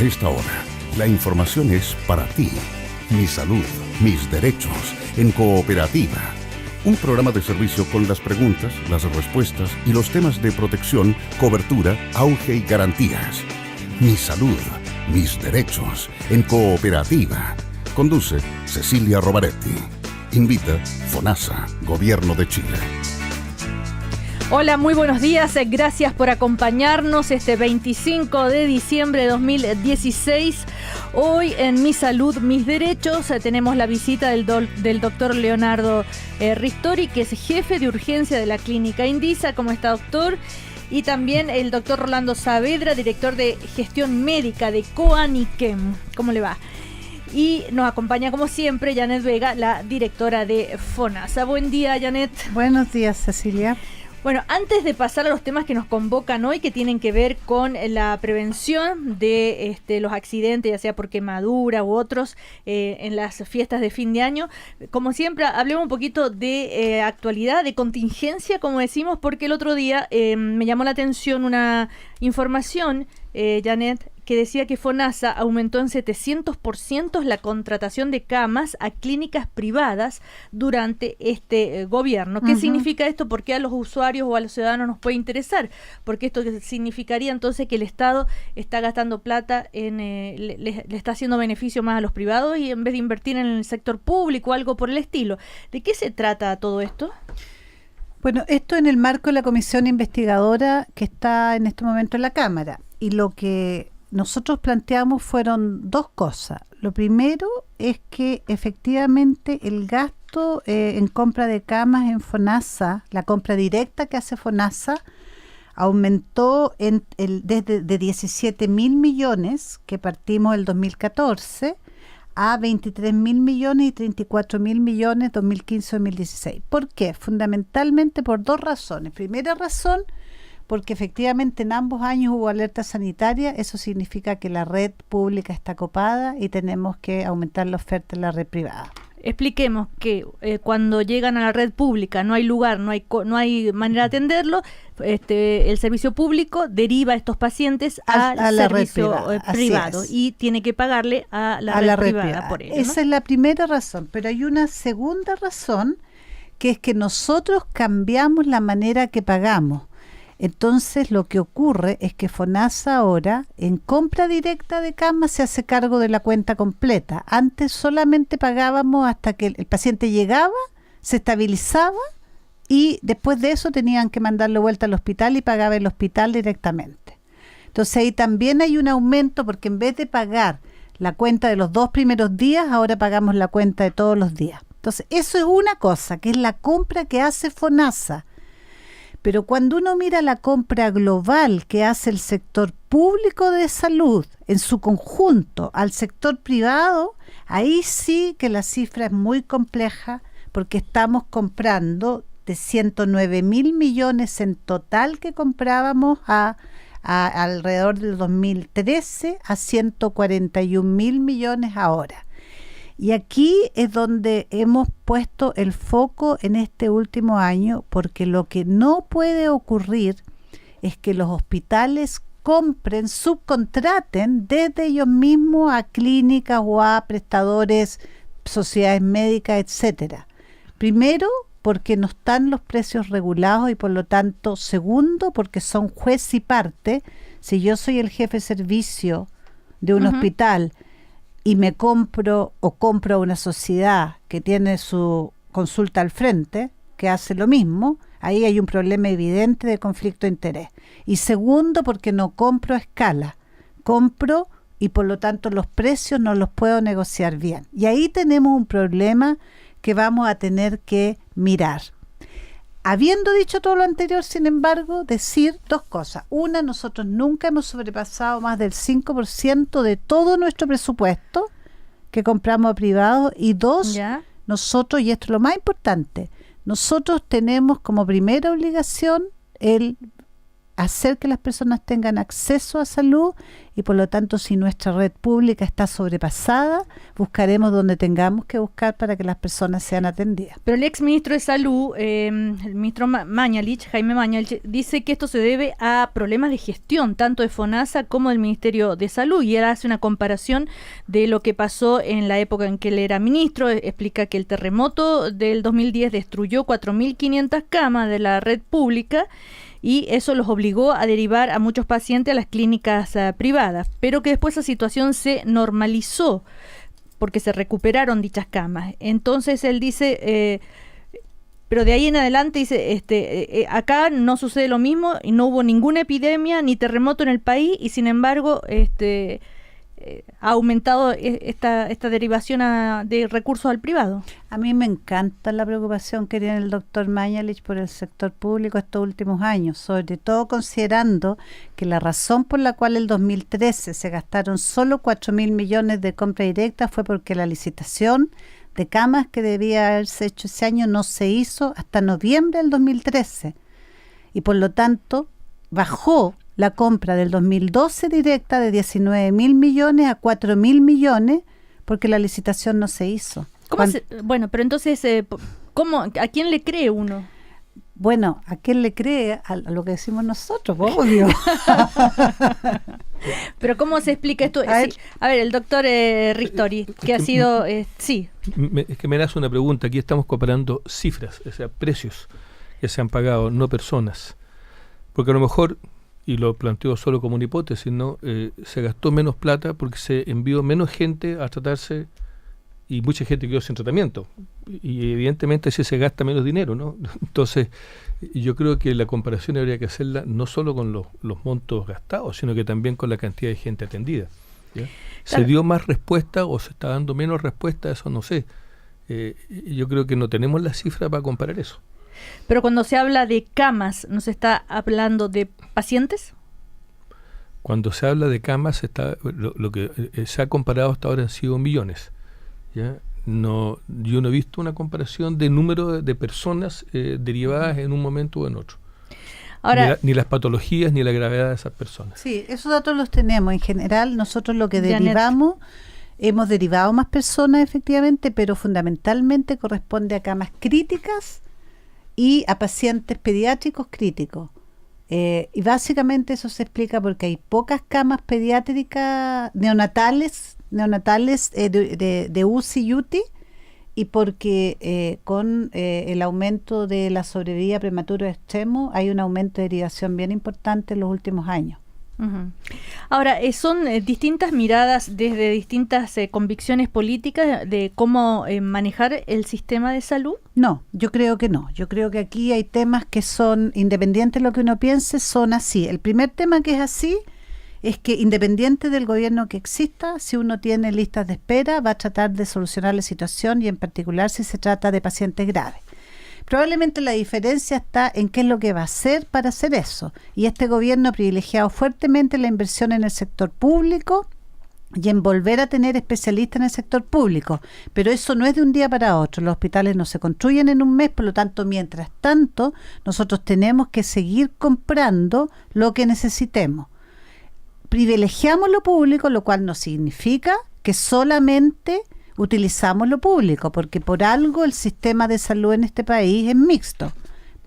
esta hora, la información es para ti. Mi salud, mis derechos, en Cooperativa. Un programa de servicio con las preguntas, las respuestas y los temas de protección, cobertura, auge y garantías. Mi salud, mis derechos, en Cooperativa. Conduce Cecilia Rovaretti. Invita FONASA, Gobierno de Chile. Hola, muy buenos días. Gracias por acompañarnos este 25 de diciembre de 2016. Hoy en Mi Salud, Mis Derechos tenemos la visita del doctor Leonardo Ristori, que es jefe de urgencia de la Clínica Indisa. ¿Cómo está, doctor? Y también el doctor Rolando Saavedra, director de gestión médica de Coaniquem. ¿Cómo le va? Y nos acompaña, como siempre, Janet Vega, la directora de FONASA. Buen día, Janet. Buenos días, Cecilia. Bueno, antes de pasar a los temas que nos convocan hoy, que tienen que ver con la prevención de los accidentes, ya sea por quemadura u otros, en las fiestas de fin de año, como siempre, hablemos un poquito de actualidad, de contingencia, como decimos, porque el otro día me llamó la atención una información, Janet, que decía que FONASA aumentó en 700% la contratación de camas a clínicas privadas durante este gobierno. ¿Qué significa esto? ¿Por qué a los usuarios o a los ciudadanos nos puede interesar? Porque esto significaría entonces que el Estado está gastando plata, le está haciendo beneficio más a los privados y en vez de invertir en el sector público o algo por el estilo. ¿De qué se trata todo esto? Bueno, esto en el marco de la comisión investigadora que está en este momento en la Cámara. Y lo que nosotros planteamos fueron dos cosas. Lo primero es que efectivamente el gasto en compra de camas en FONASA, la compra directa que hace FONASA, aumentó desde 17.000 millones, que partimos el 2014, a 23.000 millones y 34.000 millones 2015-2016. ¿Por qué? Fundamentalmente por dos razones. Primera razón, porque efectivamente en ambos años hubo alerta sanitaria. Eso significa que la red pública está copada y tenemos que aumentar la oferta en la red privada. Expliquemos que cuando llegan a la red pública no hay lugar, no hay manera de atenderlo, el servicio público deriva a estos pacientes al servicio privado y tiene que pagarle a la red privada por ello, ¿no? Esa es la primera razón, pero hay una segunda razón, que es que nosotros cambiamos la manera que pagamos. Entonces lo que ocurre es que FONASA ahora en compra directa de camas se hace cargo de la cuenta completa. Antes solamente pagábamos hasta que el paciente llegaba, se estabilizaba y después de eso tenían que mandarlo vuelta al hospital y pagaba el hospital directamente. Entonces ahí también hay un aumento porque en vez de pagar la cuenta de los 2 primeros días, ahora pagamos la cuenta de todos los días. Entonces eso es una cosa, que es la compra que hace FONASA. Pero cuando uno mira la compra global que hace el sector público de salud en su conjunto al sector privado, ahí sí que la cifra es muy compleja porque estamos comprando de 109.000 millones en total que comprábamos a alrededor del 2013 a 141.000 millones ahora. Y aquí es donde hemos puesto el foco en este último año, porque lo que no puede ocurrir es que los hospitales compren, subcontraten desde ellos mismos a clínicas o a prestadores, sociedades médicas, etcétera. Primero, porque no están los precios regulados y por lo tanto, segundo, porque son juez y parte. Si yo soy el jefe de servicio de un hospital y me compro a una sociedad que tiene su consulta al frente, que hace lo mismo, ahí hay un problema evidente de conflicto de interés. Y segundo, porque no compro a escala, compro y por lo tanto los precios no los puedo negociar bien. Y ahí tenemos un problema que vamos a tener que mirar. Habiendo dicho todo lo anterior, sin embargo, decir dos cosas. Una, nosotros nunca hemos sobrepasado más del 5% de todo nuestro presupuesto que compramos a privados. Y dos, nosotros, y esto es lo más importante, nosotros tenemos como primera obligación el hacer que las personas tengan acceso a salud y por lo tanto si nuestra red pública está sobrepasada, buscaremos donde tengamos que buscar para que las personas sean atendidas. Pero el ex ministro de Salud, el ministro Mañalich, Jaime Mañalich, dice que esto se debe a problemas de gestión, tanto de FONASA como del Ministerio de Salud, y él hace una comparación de lo que pasó en la época en que él era ministro. Explica que el terremoto del 2010 destruyó 4.500 camas de la red pública y eso los obligó a derivar a muchos pacientes a las clínicas privadas, pero que después esa situación se normalizó porque se recuperaron dichas camas. Entonces él dice, pero de ahí en adelante dice, acá no sucede lo mismo y no hubo ninguna epidemia ni terremoto en el país y sin embargo ha aumentado esta derivación de recursos al privado. A mí me encanta la preocupación que tiene el doctor Mañalich por el sector público estos últimos años, sobre todo considerando que la razón por la cual el 2013 se gastaron solo 4.000 millones de compra directa fue porque la licitación de camas que debía haberse hecho ese año no se hizo hasta noviembre del 2013 y por lo tanto bajó la compra del 2012 directa de 19.000 millones a 4.000 millones porque la licitación no se hizo. Bueno, pero entonces, ¿a quién le cree uno? Bueno, ¿a quién le cree? A lo que decimos nosotros, obvio. Pero ¿cómo se explica esto? A ver, el doctor Ristori, que ha sido... sí. Es que me das una pregunta. Aquí estamos comparando cifras, o sea, precios que se han pagado, no personas. Porque a lo mejor... y lo planteo solo como una hipótesis, ¿no? Se gastó menos plata porque se envió menos gente a tratarse y mucha gente quedó sin tratamiento. Y evidentemente así se gasta menos dinero, ¿no? Entonces, yo creo que la comparación habría que hacerla no solo con los montos gastados, sino que también con la cantidad de gente atendida. ¿Ya? ¿Se dio más respuesta o se está dando menos respuesta? Eso no sé. Yo creo que no tenemos la cifra para comparar eso. Pero cuando se habla de camas, ¿no se está hablando de pacientes? Cuando se habla de camas, lo que se ha comparado hasta ahora han sido millones. ¿Ya? No, yo no he visto una comparación de número de personas derivadas en un momento o en otro. Ahora, ni las patologías ni la gravedad de esas personas. Sí, esos datos los tenemos. En general, nosotros lo que derivamos, hemos derivado más personas efectivamente, pero fundamentalmente corresponde a camas críticas y a pacientes pediátricos críticos. Y básicamente eso se explica porque hay pocas camas pediátricas neonatales de UCI y UTI y porque con el aumento de la sobrevida prematura extremo hay un aumento de derivación bien importante en los últimos años. Uh-huh. Ahora, son distintas miradas desde distintas convicciones políticas de cómo manejar el sistema de salud. No, yo creo que no. Yo creo que aquí hay temas que son, independientes de lo que uno piense, son así. El primer tema que es así es que independiente del gobierno que exista, si uno tiene listas de espera, va a tratar de solucionar la situación y en particular si se trata de pacientes graves. Probablemente la diferencia está en qué es lo que va a hacer para hacer eso. Y este gobierno ha privilegiado fuertemente la inversión en el sector público y en volver a tener especialistas en el sector público. Pero eso no es de un día para otro. Los hospitales no se construyen en un mes, por lo tanto, mientras tanto, nosotros tenemos que seguir comprando lo que necesitemos. Privilegiamos lo público, lo cual no significa que solamente utilizamos lo público, porque por algo el sistema de salud en este país es mixto,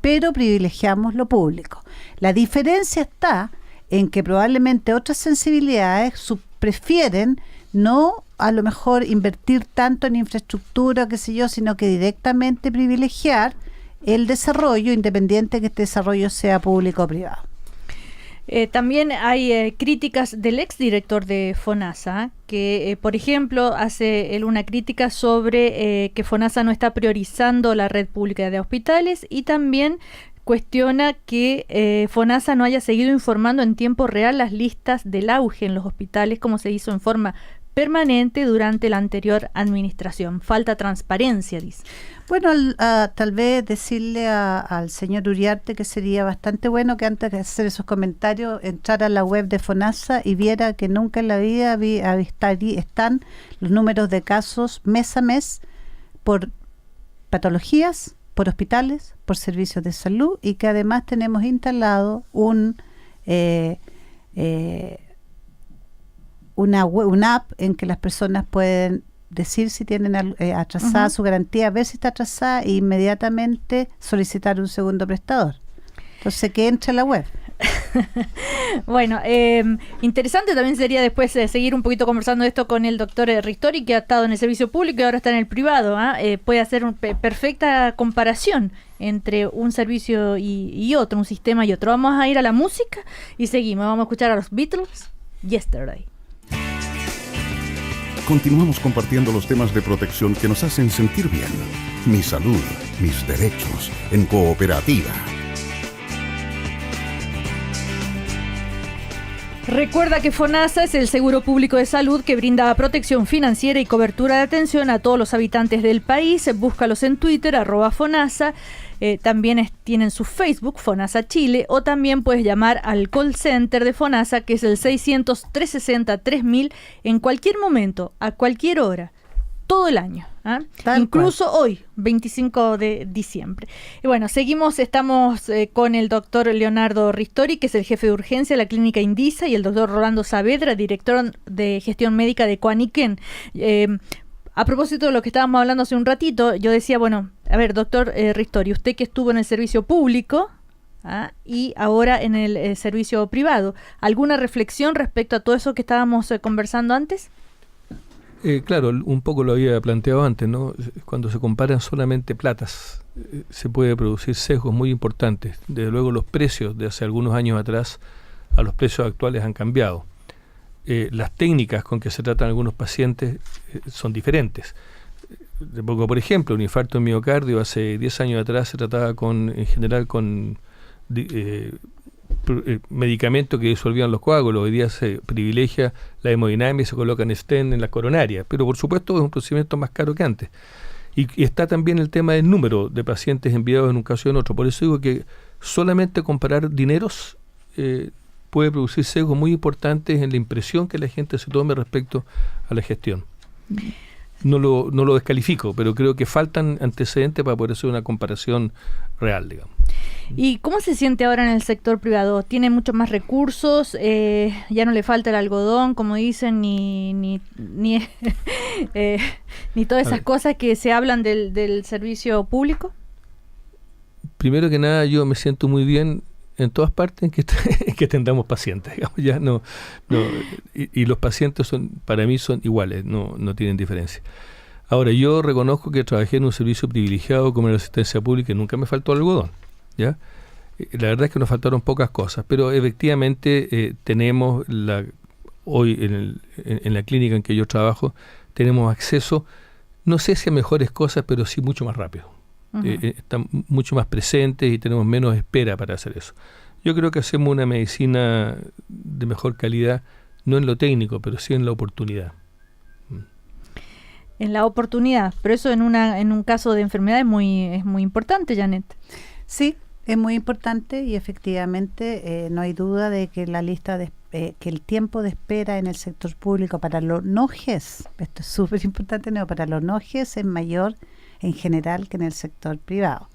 pero privilegiamos lo público. La diferencia está en que probablemente otras sensibilidades prefieren no a lo mejor invertir tanto en infraestructura, qué sé yo, sino que directamente privilegiar el desarrollo, independiente que este desarrollo sea público o privado. También hay críticas del exdirector de FONASA, que por ejemplo hace él una crítica sobre que FONASA no está priorizando la red pública de hospitales y también cuestiona que FONASA no haya seguido informando en tiempo real las listas del auge en los hospitales como se hizo en forma permanente durante la anterior administración. Falta transparencia, dice. Bueno, tal vez decirle al señor Uriarte que sería bastante bueno que antes de hacer esos comentarios entrara a la web de FONASA y viera que nunca en la vida están los números de casos mes a mes por patologías, por hospitales, por servicios de salud y que además tenemos instalado un una app en que las personas pueden decir si tienen atrasada su garantía, ver si está atrasada e inmediatamente solicitar un segundo prestador. Entonces, que entre a la web. Bueno, interesante también sería después seguir un poquito conversando esto con el doctor Ristori, que ha estado en el servicio público y ahora está en el privado. Puede hacer una perfecta comparación entre un servicio y otro, un sistema y otro. Vamos a ir a la música y seguimos. Vamos a escuchar a los Beatles, Yesterday. Continuamos compartiendo los temas de protección que nos hacen sentir bien. Mi salud, mis derechos, en Cooperativa. Recuerda que FONASA es el seguro público de salud que brinda protección financiera y cobertura de atención a todos los habitantes del país. Búscalos en Twitter, @FONASA. También tienen su Facebook, FONASA Chile, o también puedes llamar al call center de FONASA, que es el 600-360-3000, en cualquier momento, a cualquier hora, todo el año. Incluso hoy, 25 de diciembre. Y bueno, estamos con el doctor Leonardo Ristori, que es el jefe de urgencia de la clínica Indisa, y el doctor Rolando Saavedra, director de gestión médica de Coaniquén. A propósito de lo que estábamos hablando hace un ratito, yo decía, bueno, a ver, doctor Ristori, usted que estuvo en el servicio público y ahora en el servicio privado, ¿alguna reflexión respecto a todo eso que estábamos conversando antes? Claro, un poco lo había planteado antes, ¿no? Cuando se comparan solamente platas, se puede producir sesgos muy importantes. Desde luego los precios de hace algunos años atrás a los precios actuales han cambiado. Las técnicas con que se tratan algunos pacientes son diferentes. Por ejemplo, un infarto de miocardio hace 10 años atrás se trataba en general con medicamentos que disolvían los coágulos. Hoy día se privilegia la hemodinamia y se colocan stent en las coronarias, pero por supuesto es un procedimiento más caro que antes. Y está también el tema del número de pacientes enviados en un caso y en otro. Por eso digo que solamente comparar dineros puede producir sesgos muy importantes en la impresión que la gente se tome respecto a la gestión. No lo descalifico, pero creo que faltan antecedentes para poder hacer una comparación real, digamos. ¿Y cómo se siente ahora en el sector privado? ¿Tiene muchos más recursos? ¿Ya no le falta el algodón, como dicen, ni todas esas cosas que se hablan del servicio público? Primero que nada, yo me siento muy bien en todas partes en que tengamos pacientes, digamos, ya y los pacientes para mí son iguales, no tienen diferencia. Ahora, yo reconozco que trabajé en un servicio privilegiado como la asistencia pública y nunca me faltó algodón, ¿ya? La verdad es que nos faltaron pocas cosas, pero efectivamente tenemos hoy en la clínica en que yo trabajo, tenemos acceso, no sé si a mejores cosas, pero sí mucho más rápido. Están mucho más presentes y tenemos menos espera para hacer eso. Yo creo que hacemos una medicina de mejor calidad, no en lo técnico, pero sí en la oportunidad. En la oportunidad, pero eso en un caso de enfermedad es muy importante, Janet. Sí, es muy importante y efectivamente no hay duda de que que el tiempo de espera en el sector público para los no GES, esto es súper importante, para los no GES es mayor en general que en el sector privado.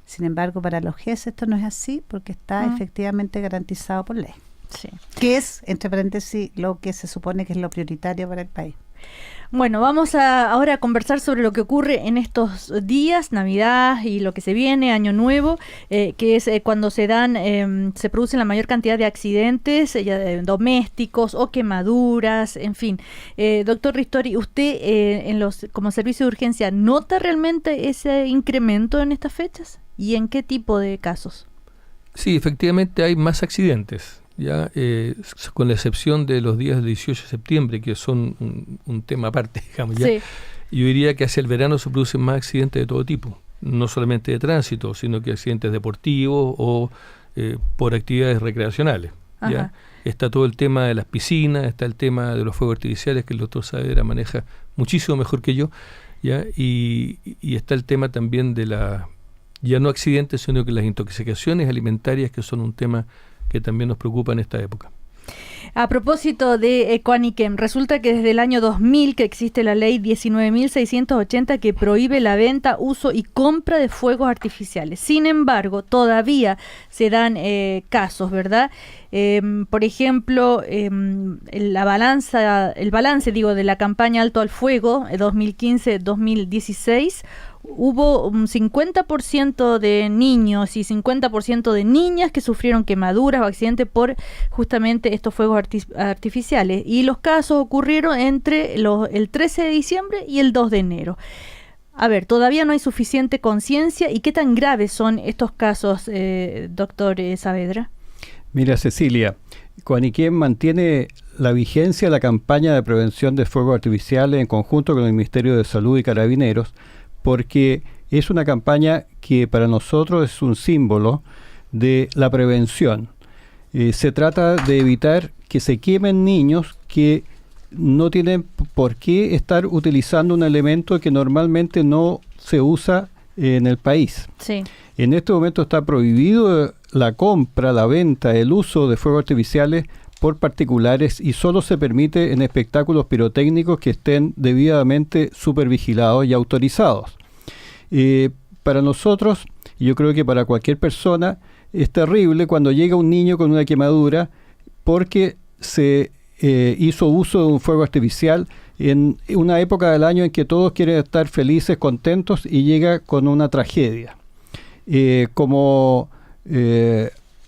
Sin embargo, para los GES esto no es así porque está efectivamente garantizado por ley. Sí. Que es, entre paréntesis, lo que se supone que es lo prioritario para el país. Bueno, vamos ahora a conversar sobre lo que ocurre en estos días, Navidad y lo que se viene, Año Nuevo, que es cuando se producen la mayor cantidad de accidentes domésticos o quemaduras, en fin. Doctor Ristori, ¿usted como servicio de urgencia nota realmente ese incremento en estas fechas? ¿Y en qué tipo de casos? Sí, efectivamente hay más accidentes. Ya con la excepción de los días del 18 de septiembre, que son un tema aparte, digamos, ya. Sí. Yo diría que hacia el verano se producen más accidentes de todo tipo, no solamente de tránsito, sino que accidentes deportivos o por actividades recreacionales. ¿Ya? Está todo el tema de las piscinas, está el tema de los fuegos artificiales, que el doctor Saavedra maneja muchísimo mejor que yo, ¿ya? Y está el tema también de ya no accidentes, sino que las intoxicaciones alimentarias, que son un tema que también nos preocupa en esta época. A propósito de Ecoaniquem, resulta que desde el año 2000 que existe la ley 19.680 que prohíbe la venta, uso y compra de fuegos artificiales. Sin embargo, todavía se dan casos, ¿verdad? Por ejemplo, el balance de la campaña Alto al Fuego 2015-2016, hubo un 50% de niños y 50% de niñas que sufrieron quemaduras o accidentes por justamente estos fuegos artificiales. Y los casos ocurrieron entre el 13 de diciembre y el 2 de enero. A ver, todavía no hay suficiente conciencia. ¿Y qué tan graves son estos casos, doctor Saavedra? Mira, Cecilia, Ecoaniquem mantiene la vigencia de la campaña de prevención de fuegos artificiales en conjunto con el Ministerio de Salud y Carabineros, porque es una campaña que para nosotros es un símbolo de la prevención. Se trata de evitar que se quemen niños que no tienen por qué estar utilizando un elemento que normalmente no se usa en el país. Sí. En este momento está prohibido la compra, la venta, el uso de fuegos artificiales por particulares y solo se permite en espectáculos pirotécnicos que estén debidamente supervigilados y autorizados. Para nosotros, y yo creo que para cualquier persona, es terrible cuando llega un niño con una quemadura porque se hizo uso de un fuego artificial en una época del año en que todos quieren estar felices, contentos, y llega con una tragedia. Como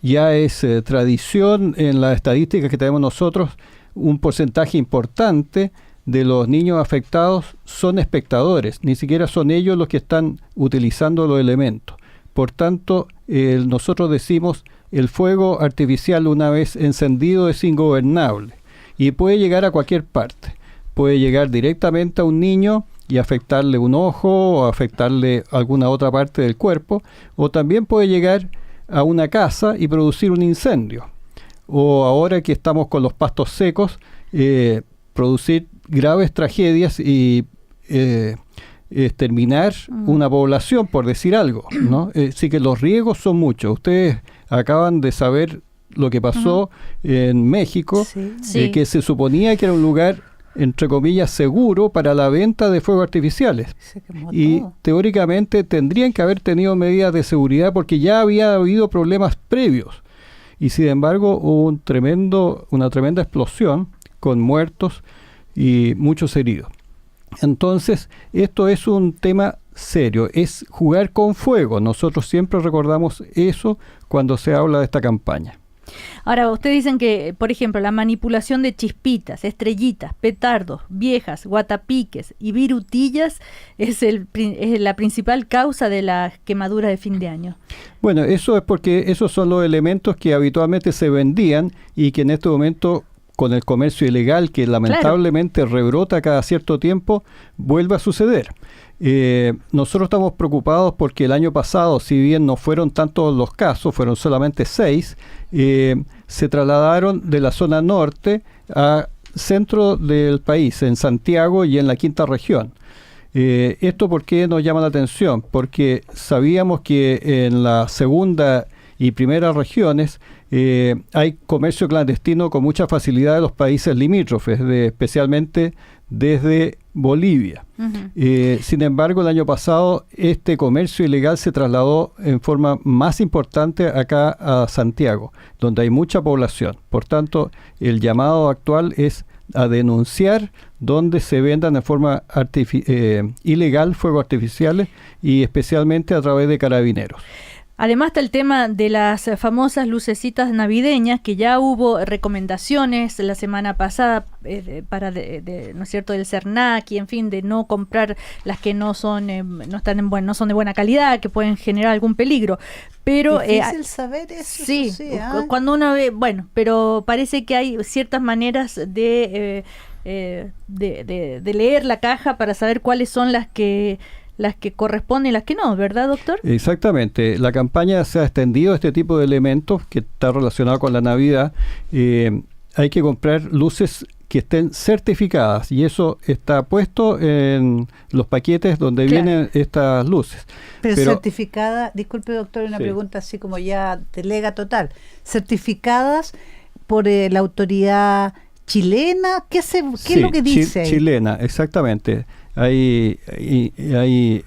ya es tradición en las estadísticas que tenemos nosotros, un porcentaje importante de los niños afectados son espectadores, ni siquiera son ellos los que están utilizando los elementos. Por tanto, nosotros decimos, el fuego artificial una vez encendido es ingobernable y puede llegar a cualquier parte. Puede llegar directamente a un niño y afectarle un ojo o afectarle alguna otra parte del cuerpo, o también puede llegar a una casa y producir un incendio. O ahora que estamos con los pastos secos, producir graves tragedias y exterminar una población, por decir algo, ¿no? Así que los riesgos son muchos. Ustedes acaban de saber lo que pasó en México, que se suponía que era un lugar, entre comillas, seguro para la venta de fuegos artificiales. Y teóricamente tendrían que haber tenido medidas de seguridad porque ya había habido problemas previos. Y sin embargo hubo una tremenda explosión con muertos y muchos heridos. Entonces, esto es un tema serio, es jugar con fuego. Nosotros siempre recordamos eso cuando se habla de esta campaña. Ahora, ustedes dicen que, por ejemplo, la manipulación de chispitas, estrellitas, petardos, viejas, guatapiques y virutillas es la principal causa de las quemaduras de fin de año. Bueno, eso es porque esos son los elementos que habitualmente se vendían y que en este momento, con el comercio ilegal que lamentablemente rebrota cada cierto tiempo, vuelve a suceder. Nosotros estamos preocupados porque el año pasado, si bien no fueron tantos los casos, fueron solamente 6, se trasladaron de la zona norte a centro del país, en Santiago y en la quinta región. ¿Esto por qué nos llama la atención? Porque sabíamos que en la segunda y primera regiones hay comercio clandestino con mucha facilidad de los países limítrofes, especialmente desde Bolivia. Sin embargo, el año pasado este comercio ilegal se trasladó en forma más importante acá a Santiago, donde hay mucha población. Por tanto, el llamado actual es a denunciar donde se vendan de forma ilegal fuegos artificiales y especialmente a través de carabineros. Además está el tema de las famosas lucecitas navideñas, que ya hubo recomendaciones la semana pasada ¿no es cierto?, del CERNAC y en fin, de no comprar las que no son no son de buena calidad, que pueden generar algún peligro. Pero difícil saber eso. Sí, cuando uno ve, bueno, pero parece que hay ciertas maneras de leer la caja para saber cuáles son las que corresponden y las que no, ¿verdad, doctor? Exactamente. La campaña se ha extendido a este tipo de elementos que está relacionado con la Navidad. Hay que comprar luces que estén certificadas y eso está puesto en los paquetes donde vienen estas luces. Pero certificada, disculpe doctor, una pregunta así como ya delega total. Certificadas por la autoridad chilena? ¿Qué es lo que dice ahí? Chilena, exactamente. Hay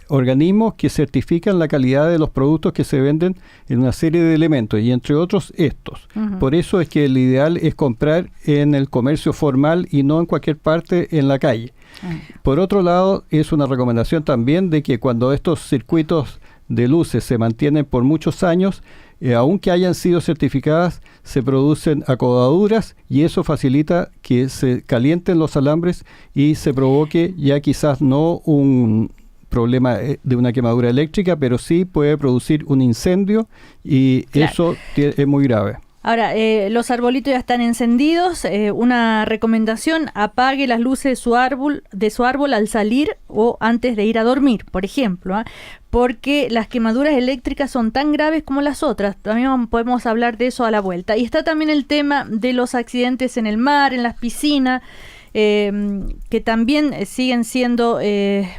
organismos que certifican la calidad de los productos que se venden en una serie de elementos, y entre otros estos. Uh-huh. Por eso es que el ideal es comprar en el comercio formal y no en cualquier parte en la calle. Uh-huh. Por otro lado, es una recomendación también de que cuando estos circuitos de luces se mantienen por muchos años, aunque hayan sido certificadas, se producen acodaduras, y eso facilita que se calienten los alambres y se provoque ya quizás no un problema de una quemadura eléctrica, pero sí puede producir un incendio, y claro, eso es muy grave. Ahora, los arbolitos ya están encendidos. Una recomendación: apague las luces de su árbol al salir o antes de ir a dormir, por ejemplo, porque las quemaduras eléctricas son tan graves como las otras. También podemos hablar de eso a la vuelta. Y está también el tema de los accidentes en el mar, en las piscinas, que también siguen siendo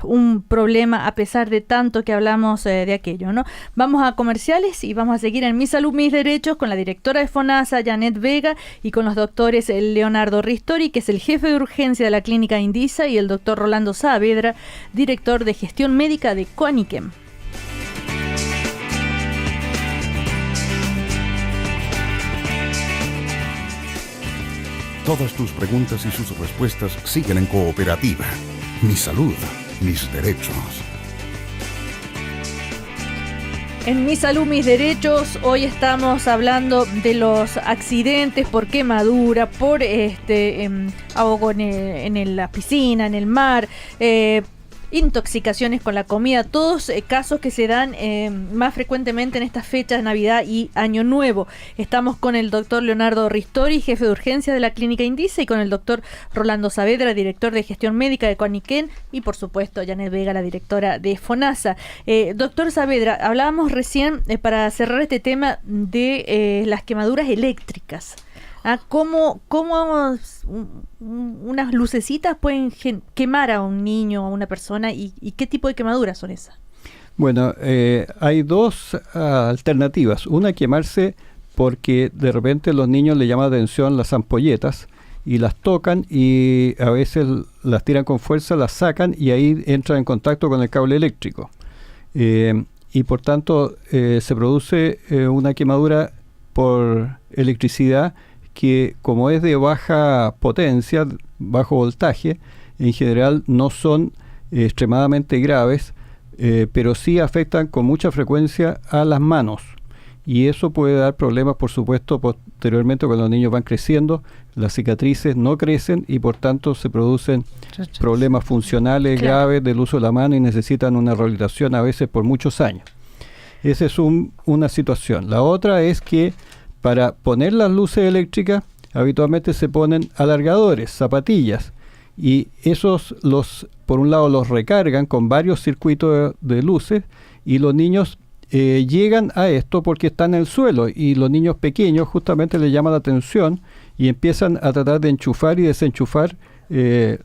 un problema a pesar de tanto que hablamos de aquello, ¿no? Vamos a comerciales y vamos a seguir en Mi Salud, Mis Derechos con la directora de FONASA, Janet Vega, y con los doctores Leonardo Ristori, que es el jefe de urgencia de la clínica Indisa, y el doctor Rolando Saavedra, director de gestión médica de Coaniquem. Todas tus preguntas y sus respuestas siguen en Cooperativa. Mi salud, mis derechos. En Mi Salud, Mis Derechos, hoy estamos hablando de los accidentes por quemadura, por ahogo en la piscina, en el mar, intoxicaciones con la comida, todos casos que se dan más frecuentemente en estas fechas de Navidad y Año Nuevo. Estamos con el doctor Leonardo Ristori, jefe de urgencia de la clínica Indisa, y con el doctor Rolando Saavedra, director de gestión médica de Coaniquem, y por supuesto Janet Vega, la directora de FONASA. Doctor Saavedra, hablábamos recién, para cerrar este tema, de las quemaduras eléctricas. ¿Cómo unas lucecitas pueden quemar a un niño o a una persona, y qué tipo de quemaduras son esas? Bueno, hay dos alternativas. Una, quemarse porque de repente los niños le llaman la atención las ampolletas y las tocan, y a veces las tiran con fuerza, las sacan y ahí entran en contacto con el cable eléctrico. Y por tanto se produce una quemadura por electricidad que, como es de baja potencia, bajo voltaje, en general no son extremadamente graves, pero sí afectan con mucha frecuencia a las manos. Y eso puede dar problemas, por supuesto, posteriormente cuando los niños van creciendo. Las cicatrices no crecen y por tanto se producen problemas funcionales graves del uso de la mano, y necesitan una rehabilitación a veces por muchos años. Esa es una situación. La otra es que para poner las luces eléctricas habitualmente se ponen alargadores, zapatillas, y esos por un lado los recargan con varios circuitos de luces, y los niños llegan a esto porque están en el suelo, y los niños pequeños justamente les llama la atención y empiezan a tratar de enchufar y desenchufar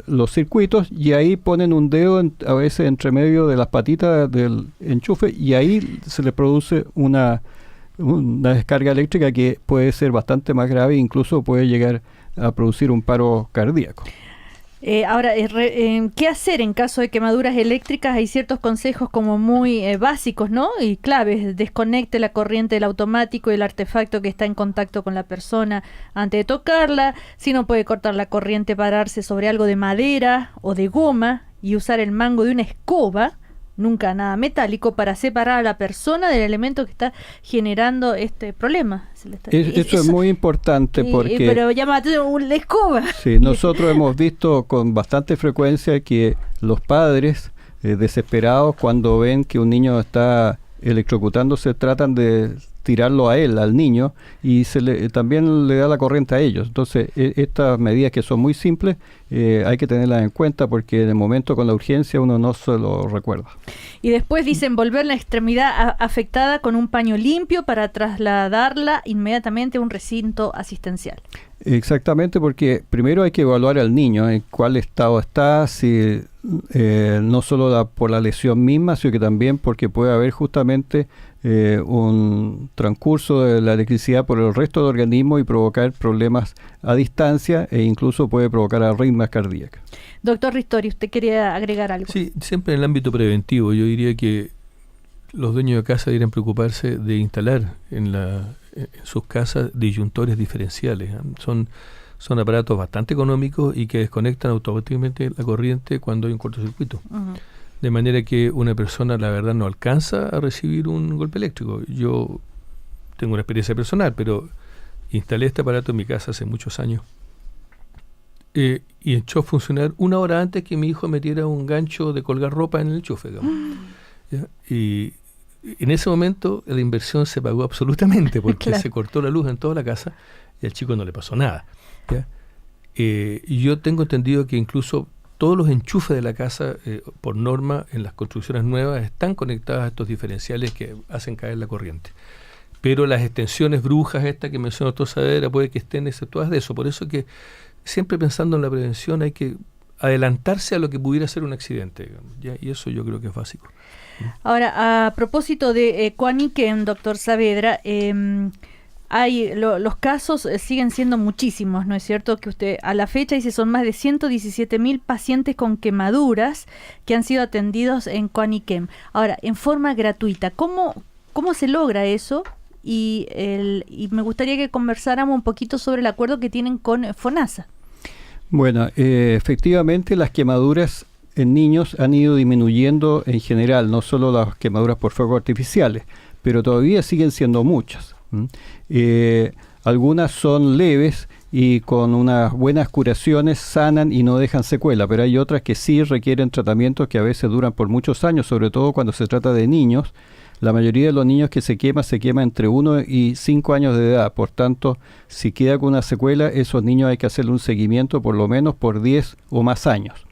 los circuitos, y ahí ponen un dedo a veces entre medio de las patitas del enchufe, y ahí se les produce una descarga eléctrica que puede ser bastante más grave e incluso puede llegar a producir un paro cardíaco. Ahora, ¿qué hacer en caso de quemaduras eléctricas? Hay ciertos consejos como muy básicos, ¿no? Y claves: desconecte la corriente del automático y el artefacto que está en contacto con la persona antes de tocarla. Si no puede cortar la corriente, pararse sobre algo de madera o de goma y usar el mango de una escoba, nunca nada metálico, para separar a la persona del elemento que está generando este problema. Eso es muy importante porque... Pero llama la escoba. Sí, nosotros hemos visto con bastante frecuencia que los padres, desesperados cuando ven que un niño está electrocutándose, tratan de tirarlo a él, al niño, y también le da la corriente a ellos. Entonces, estas medidas, que son muy simples, hay que tenerlas en cuenta porque en el momento con la urgencia uno no se lo recuerda. Y después dice envolver la extremidad afectada con un paño limpio para trasladarla inmediatamente a un recinto asistencial. Exactamente, porque primero hay que evaluar al niño en cuál estado está, si no solo por la lesión misma, sino que también porque puede haber justamente un transcurso de la electricidad por el resto del organismo y provocar problemas a distancia e incluso puede provocar arritmias cardíacas. Doctor Ristori, ¿usted quería agregar algo? Sí, siempre en el ámbito preventivo. Yo diría que los dueños de casa deberían preocuparse de instalar en sus casas disyuntores diferenciales. Son aparatos bastante económicos y que desconectan automáticamente la corriente cuando hay un cortocircuito. Uh-huh. De manera que una persona, la verdad, no alcanza a recibir un golpe eléctrico. Yo tengo una experiencia personal, pero instalé este aparato en mi casa hace muchos años. Y echó a funcionar 1 hora antes que mi hijo metiera un gancho de colgar ropa en el enchufe. ¿Ya? Y en ese momento la inversión se pagó absolutamente porque claro, se cortó la luz en toda la casa y al chico no le pasó nada. ¿Ya? Y yo tengo entendido que incluso todos los enchufes de la casa, por norma, en las construcciones nuevas, están conectados a estos diferenciales que hacen caer la corriente. Pero las extensiones brujas estas que mencionó el doctor Saavedra puede que estén exceptuadas de eso. Por eso que siempre pensando en la prevención hay que adelantarse a lo que pudiera ser un accidente, ¿ya? Y eso yo creo que es básico. Ahora, a propósito de Quaniquem, doctor Saavedra, los casos siguen siendo muchísimos, ¿no es cierto? Que usted a la fecha dice son más de 117.000 pacientes con quemaduras que han sido atendidos en Quaniquem. Ahora, en forma gratuita, ¿cómo se logra eso? Y me gustaría que conversáramos un poquito sobre el acuerdo que tienen con FONASA. Bueno, efectivamente las quemaduras en niños han ido disminuyendo en general, no solo las quemaduras por fuegos artificiales, pero todavía siguen siendo muchas. Algunas son leves y con unas buenas curaciones sanan y no dejan secuela, pero hay otras que sí requieren tratamientos que a veces duran por muchos años, sobre todo cuando se trata de niños. La mayoría de los niños que se quema entre 1 y 5 años de edad. Por tanto, si queda con una secuela, esos niños hay que hacerle un seguimiento por lo menos por 10 o más años.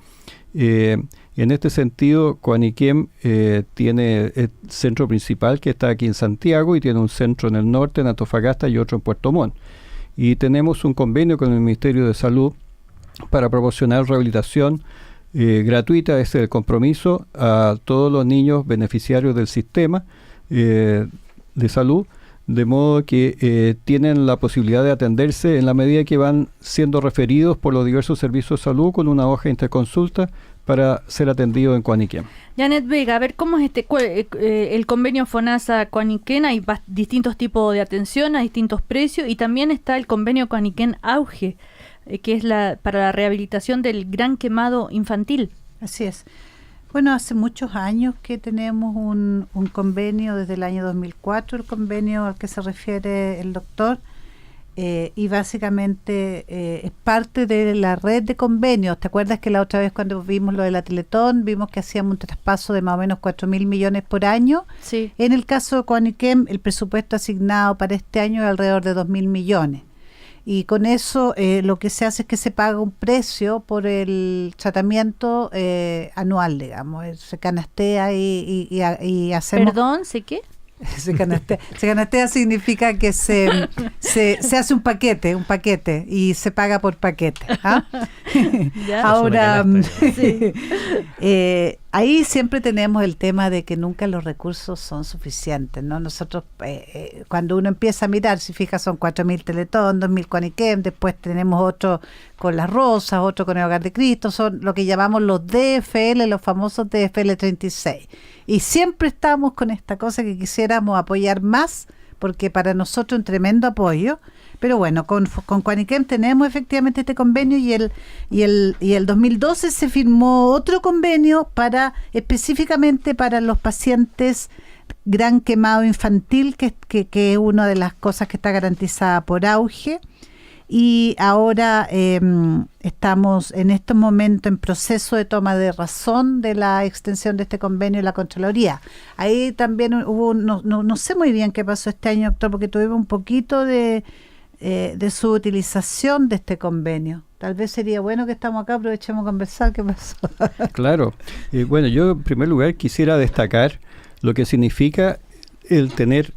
En este sentido, Quaniquem tiene el centro principal que está aquí en Santiago y tiene un centro en el norte, en Antofagasta, y otro en Puerto Montt. Y tenemos un convenio con el Ministerio de Salud para proporcionar rehabilitación gratuita, ese es el compromiso, a todos los niños beneficiarios del sistema de salud, de modo que tienen la posibilidad de atenderse en la medida que van siendo referidos por los diversos servicios de salud con una hoja de interconsulta para ser atendido en Quaniquem. Janet Vega, a ver, ¿cómo es el convenio FONASA-Quaniquem? Hay distintos tipos de atención a distintos precios y también está el convenio Quaniquem Auge, que es para la rehabilitación del gran quemado infantil. Así es. Bueno, hace muchos años que tenemos un convenio, desde el año 2004, el convenio al que se refiere el doctor, y básicamente es parte de la red de convenios. ¿Te acuerdas que la otra vez cuando vimos lo de la Teletón, vimos que hacíamos un traspaso de más o menos 4.000 millones por año? Sí. En el caso de Quaniquem, el presupuesto asignado para este año es alrededor de 2.000 millones. Y con eso lo que se hace es que se paga un precio por el tratamiento anual, digamos. Se canastea y hacemos... ¿Perdón? ¿Sé qué? Se canastea significa que se hace un paquete y se paga por paquete. ¿Ah? Ahora, sí. Ahí siempre tenemos el tema de que nunca los recursos son suficientes, ¿no? Nosotros, cuando uno empieza a mirar, si fijas, son 4.000 Teletón, 2.000 Quaniquem, después tenemos otro con las Rosas, otro con el Hogar de Cristo, son lo que llamamos los DFL, los famosos DFL 36. Y siempre estamos con esta cosa que quisiéramos apoyar más, porque para nosotros es un tremendo apoyo. Pero bueno, con Quaniquem tenemos efectivamente este convenio y el 2012 se firmó otro convenio específicamente para los pacientes gran quemado infantil, que es una de las cosas que está garantizada por Auge. Y ahora estamos en este momento en proceso de toma de razón de la extensión de este convenio en la Contraloría. Ahí también hubo, no sé muy bien qué pasó este año, doctor, porque tuvimos un poquito de subutilización de este convenio. Tal vez sería bueno que estamos acá, aprovechemos a conversar qué pasó. Claro. Bueno, yo en primer lugar quisiera destacar lo que significa el tener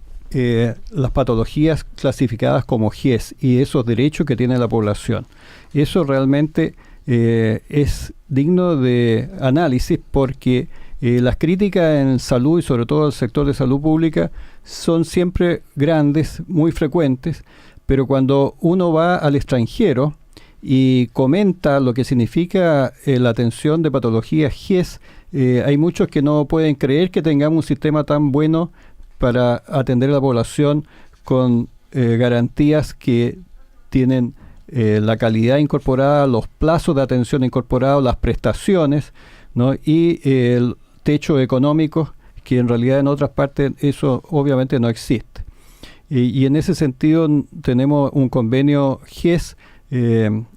las patologías clasificadas como GES y esos derechos que tiene la población. Eso realmente es digno de análisis porque las críticas en salud y sobre todo el sector de salud pública son siempre grandes, muy frecuentes, pero cuando uno va al extranjero y comenta lo que significa la atención de patologías GES, hay muchos que no pueden creer que tengamos un sistema tan bueno para atender a la población con garantías que tienen la calidad incorporada, los plazos de atención incorporados, las prestaciones, ¿no? Y el techo económico, que en realidad en otras partes eso obviamente no existe. Y en ese sentido tenemos un convenio GES,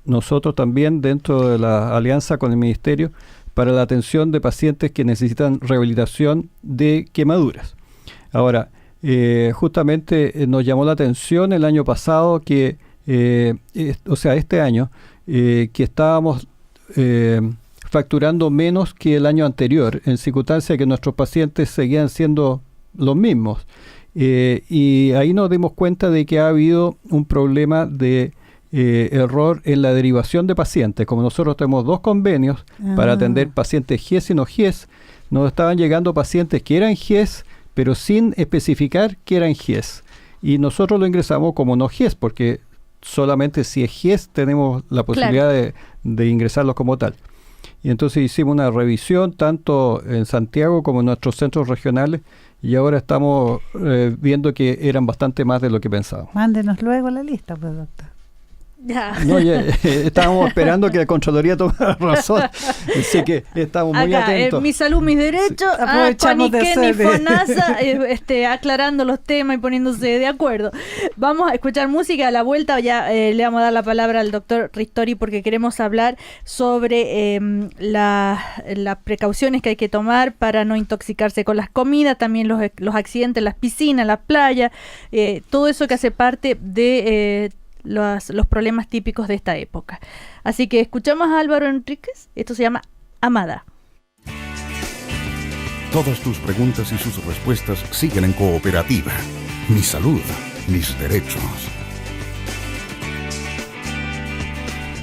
nosotros también dentro de la alianza con el Ministerio, para la atención de pacientes que necesitan rehabilitación de quemaduras. Ahora, justamente nos llamó la atención el año pasado que, este año, que estábamos facturando menos que el año anterior, en circunstancia que nuestros pacientes seguían siendo los mismos. Y ahí nos dimos cuenta de que ha habido un problema de error en la derivación de pacientes. Como nosotros tenemos 2 convenios para atender pacientes GES y no GES, nos estaban llegando pacientes que eran GES, pero sin especificar que eran GES. Y nosotros lo ingresamos como no GES, porque solamente si es GES tenemos la posibilidad de ingresarlos como tal. Y entonces hicimos una revisión tanto en Santiago como en nuestros centros regionales y ahora estamos viendo que eran bastante más de lo que pensábamos. Mándenos luego la lista, pues, doctor. Ya. No, estábamos esperando que la Contraloría tomara razón, así que estamos muy atentos. Mi salud, mis derechos, Aprovechamos de Paniquén y hacer FONASA aclarando los temas y poniéndose de acuerdo. Vamos a escuchar música. A la vuelta ya le vamos a dar la palabra al doctor Ristori porque queremos hablar sobre las precauciones que hay que tomar para no intoxicarse con las comidas, también los accidentes en las piscinas, las playas, todo eso que hace parte de los problemas típicos de esta época. Así que escuchamos a Álvaro Enríquez. Esto se llama Amada. Todas tus preguntas y sus respuestas siguen en Cooperativa. Mi salud, mis derechos.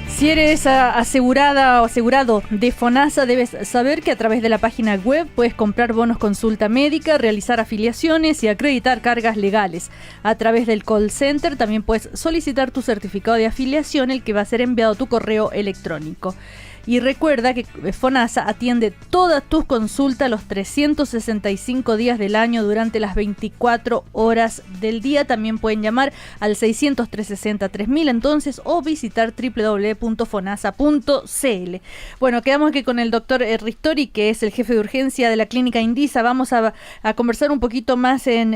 Si eres asegurada o asegurado de FONASA, debes saber que a través de la página web puedes comprar bonos consulta médica, realizar afiliaciones y acreditar cargas legales. A través del call center también puedes solicitar tu certificado de afiliación, el que va a ser enviado a tu correo electrónico. Y recuerda que FONASA atiende todas tus consultas los 365 días del año durante las 24 horas del día. También pueden llamar al 600-360-3000 entonces o visitar www.fonasa.cl. Bueno, quedamos aquí con el doctor Ristori, que es el jefe de urgencia de la clínica Indisa. Vamos a conversar un poquito más en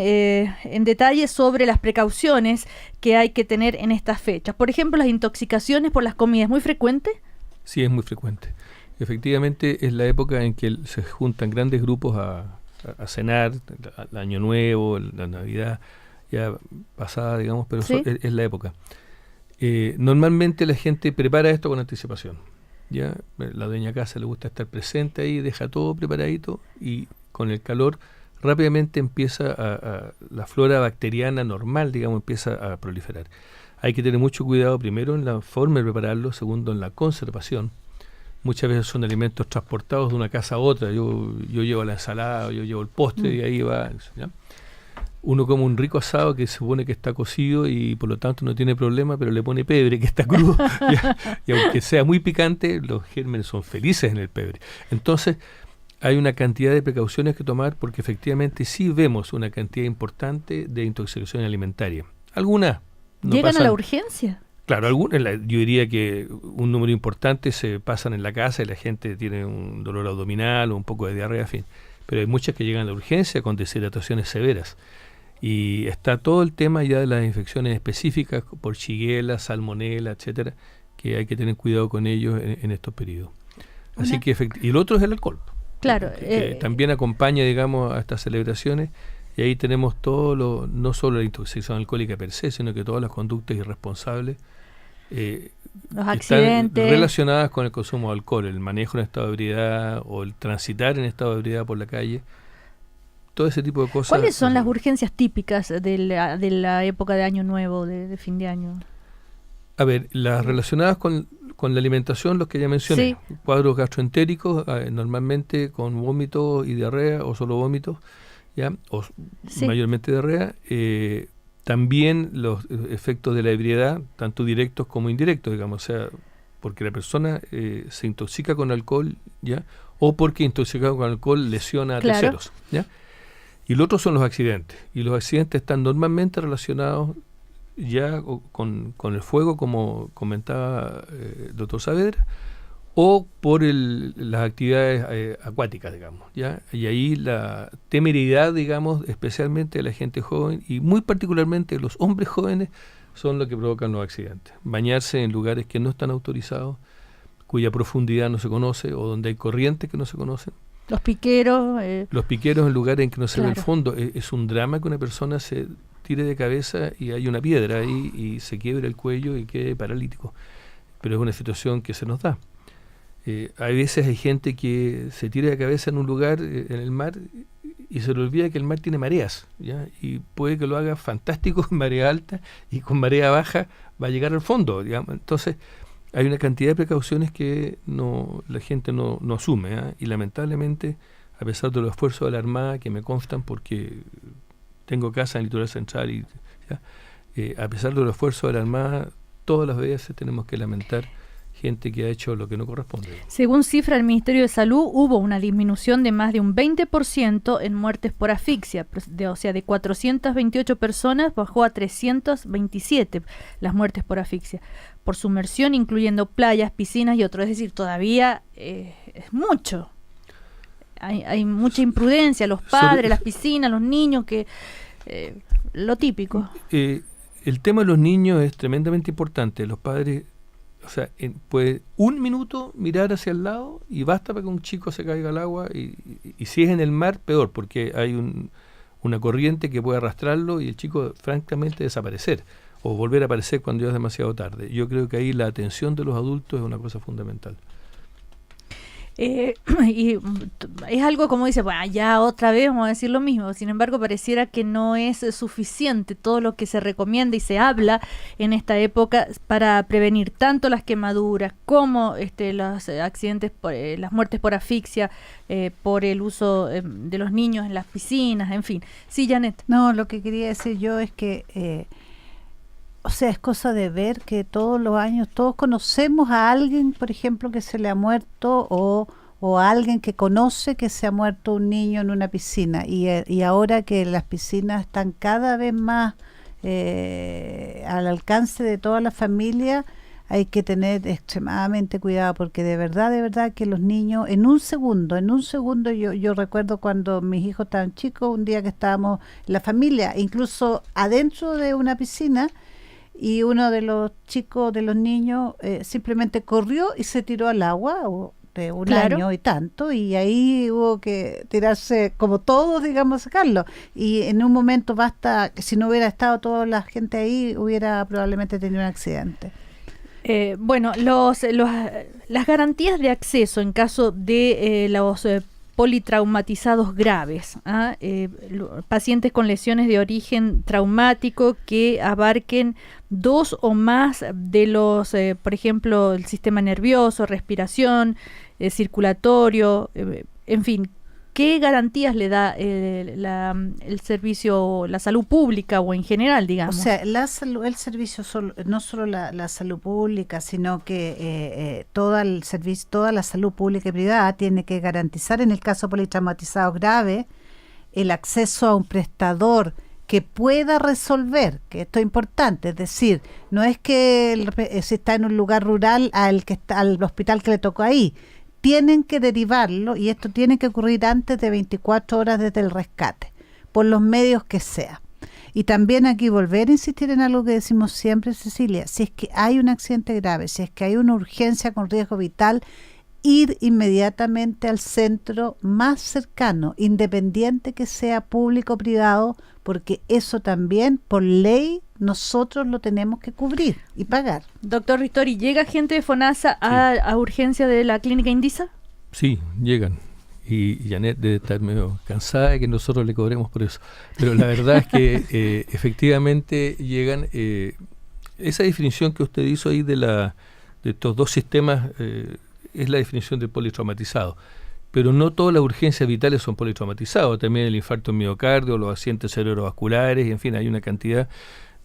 detalle sobre las precauciones que hay que tener en estas fechas. Por ejemplo, las intoxicaciones por las comidas, ¿muy frecuente? Sí, es muy frecuente. Efectivamente, es la época en que se juntan grandes grupos a cenar, el Año Nuevo, la Navidad, ya pasada, digamos, pero ¿sí? Es la época. Normalmente la gente prepara esto con anticipación. ¿Ya? La dueña casa le gusta estar presente ahí, deja todo preparadito y con el calor rápidamente empieza la flora bacteriana normal, digamos, empieza a proliferar. Hay que tener mucho cuidado, primero, en la forma de prepararlo, segundo, en la conservación. Muchas veces son alimentos transportados de una casa a otra. Yo llevo la ensalada, yo llevo el postre y ahí va. ¿Ya? Uno come un rico asado que se supone que está cocido y por lo tanto no tiene problema, pero le pone pebre que está crudo. Y aunque sea muy picante, los gérmenes son felices en el pebre. Entonces, hay una cantidad de precauciones que tomar porque efectivamente sí vemos una cantidad importante de intoxicación alimentaria. Algunas no ¿llegan pasan, a la urgencia? Claro, yo diría que un número importante se pasan en la casa y la gente tiene un dolor abdominal o un poco de diarrea, en fin. Pero hay muchas que llegan a la urgencia con deshidrataciones severas. Y está todo el tema ya de las infecciones específicas por Shigella, Salmonella, etcétera, que hay que tener cuidado con ellos en estos periodos. Así que y el otro es el alcohol. Claro. Que también acompaña, digamos, a estas celebraciones. Y ahí tenemos todo no solo la intoxicación alcohólica per se, sino que todas las conductas irresponsables los accidentes están relacionadas con el consumo de alcohol, el manejo en estado de ebriedad o el transitar en estado de ebriedad por la calle, todo ese tipo de cosas. ¿Cuáles son las urgencias típicas de la época de Año Nuevo, de fin de año? A ver, las relacionadas con Con la alimentación, los que ya mencioné, cuadros gastroentéricos, normalmente con vómitos y diarrea, o solo vómitos, ¿ya? O mayormente diarrea. También los efectos de la ebriedad, tanto directos como indirectos, digamos, o sea, porque la persona se intoxica con alcohol, ¿ya? O porque intoxicado con alcohol lesiona a terceros, ¿ya? Y lo otro son los accidentes. Y los accidentes están normalmente relacionados ya con el fuego, como comentaba el doctor Saavedra, o por las actividades acuáticas, digamos, ¿ya? Y ahí la temeridad, digamos, especialmente de la gente joven y muy particularmente de los hombres jóvenes, son lo que provocan los accidentes. Bañarse en lugares que no están autorizados, cuya profundidad no se conoce o donde hay corrientes que no se conocen. Los piqueros. Los piqueros en lugares en que no se ve el fondo. Es un drama que una persona se tire de cabeza y hay una piedra ahí y se quiebre el cuello y quede paralítico. Pero es una situación que se nos da. A veces hay gente que se tira de cabeza en un lugar, en el mar, y se le olvida que el mar tiene mareas, ¿ya? Y puede que lo haga fantástico en marea alta y con marea baja va a llegar al fondo, digamos. Entonces hay una cantidad de precauciones que la gente no asume, ¿eh? Y lamentablemente, a pesar de los esfuerzos de la Armada, que me constan porque tengo casa en el litoral central, a pesar de los esfuerzos de la Armada, todas las veces tenemos que lamentar gente que ha hecho lo que no corresponde. Según cifra del Ministerio de Salud, hubo una disminución de más de un 20% en muertes por asfixia, o sea, de 428 personas bajó a 327 las muertes por asfixia, por sumersión, incluyendo playas, piscinas y otros. Es decir, todavía es mucho. Hay mucha imprudencia, los padres, las piscinas, los niños, que lo típico. El tema de los niños es tremendamente importante. Los padres, o sea, puede un minuto mirar hacia el lado y basta para que un chico se caiga al agua y si es en el mar, peor, porque hay una corriente que puede arrastrarlo y el chico francamente desaparecer o volver a aparecer cuando ya es demasiado tarde. Yo creo que ahí la atención de los adultos es una cosa fundamental. Y es algo como dice, bueno, ya otra vez vamos a decir lo mismo. Sin embargo, pareciera que no es suficiente todo lo que se recomienda y se habla en esta época para prevenir tanto las quemaduras como los accidentes, las muertes por asfixia, por el uso de los niños en las piscinas, en fin. Sí, Janet. No, lo que quería decir yo es que o sea, es cosa de ver que todos los años todos conocemos a alguien, por ejemplo, que se le ha muerto o a alguien que conoce que se ha muerto un niño en una piscina y ahora que las piscinas están cada vez más al alcance de toda la familia, hay que tener extremadamente cuidado porque de verdad que los niños en un segundo yo recuerdo cuando mis hijos estaban chicos, un día que estábamos la familia, incluso adentro de una piscina, y uno de los chicos, de los niños, simplemente corrió y se tiró al agua de un año y tanto, y ahí hubo que tirarse como todos, digamos, sacarlo. Y en un momento basta, que si no hubiera estado toda la gente ahí, hubiera probablemente tenido un accidente. Bueno, las garantías de acceso en caso de los politraumatizados graves, pacientes con lesiones de origen traumático que abarquen 2 o más de los, por ejemplo, el sistema nervioso, respiración, circulatorio, en fin, ¿qué garantías le da el servicio, la salud pública o en general, digamos? O sea, el servicio, no solo la salud pública, sino que toda la salud pública y privada tiene que garantizar, en el caso de politraumatizados graves, el acceso a un prestador que pueda resolver, que esto es importante, es decir, no es que si está en un lugar rural al hospital que le tocó ahí, tienen que derivarlo y esto tiene que ocurrir antes de 24 horas desde el rescate, por los medios que sea. Y también aquí volver a insistir en algo que decimos siempre, Cecilia, si es que hay un accidente grave, si es que hay una urgencia con riesgo vital, ir inmediatamente al centro más cercano, independiente que sea público o privado, porque eso también, por ley, nosotros lo tenemos que cubrir y pagar. Doctor Ristori, ¿llega gente de FONASA a urgencia de la clínica Indisa? Sí, llegan. Y Janet debe estar medio cansada de que nosotros le cobremos por eso. Pero la verdad es que efectivamente llegan. Esa definición que usted hizo ahí de de estos dos sistemas es la definición de politraumatizado. Pero no todas las urgencias vitales son politraumatizados, también el infarto miocardio, los accidentes cerebrovasculares, y en fin, hay una cantidad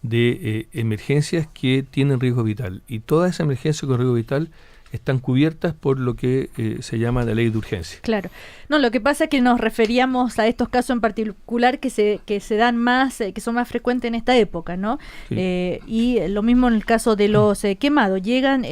de emergencias que tienen riesgo vital. Y todas esas emergencias con riesgo vital están cubiertas por lo que se llama la ley de urgencia. Claro. No, lo que pasa es que nos referíamos a estos casos en particular que se dan más, que son más frecuentes en esta época, ¿no? Sí. Y lo mismo en el caso de los quemados. ¿Llegan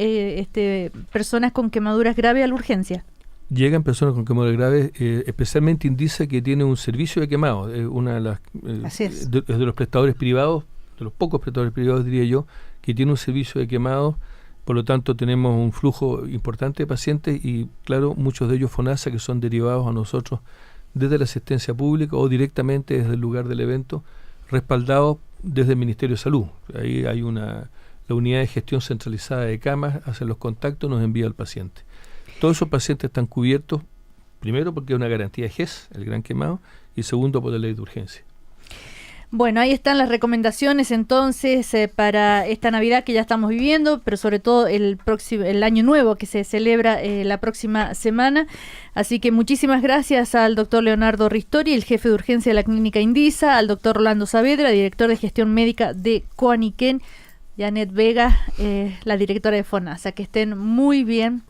personas con quemaduras graves a la urgencia? Llegan personas con quemaduras graves, especialmente Indisa, que tiene un servicio de quemados. Una de las de los prestadores privados, de los pocos prestadores privados, diría yo, que tiene un servicio de quemados. Por lo tanto, tenemos un flujo importante de pacientes y, claro, muchos de ellos FONASA que son derivados a nosotros desde la asistencia pública o directamente desde el lugar del evento, respaldados desde el Ministerio de Salud. Ahí hay la unidad de gestión centralizada de camas, hace los contactos, nos envía al paciente. Todos esos pacientes están cubiertos, primero porque es una garantía de GES, el gran quemado, y segundo por la ley de urgencia. Bueno, ahí están las recomendaciones entonces para esta Navidad que ya estamos viviendo, pero sobre todo el Año Nuevo que se celebra la próxima semana. Así que muchísimas gracias al doctor Leonardo Ristori, el jefe de urgencia de la clínica Indisa, al doctor Rolando Saavedra, director de gestión médica de Coaniquén, Janet Vega, la directora de FONASA. Que estén muy bien.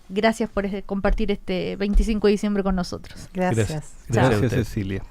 Gracias por compartir este 25 de diciembre con nosotros. Gracias. Gracias, Cecilia.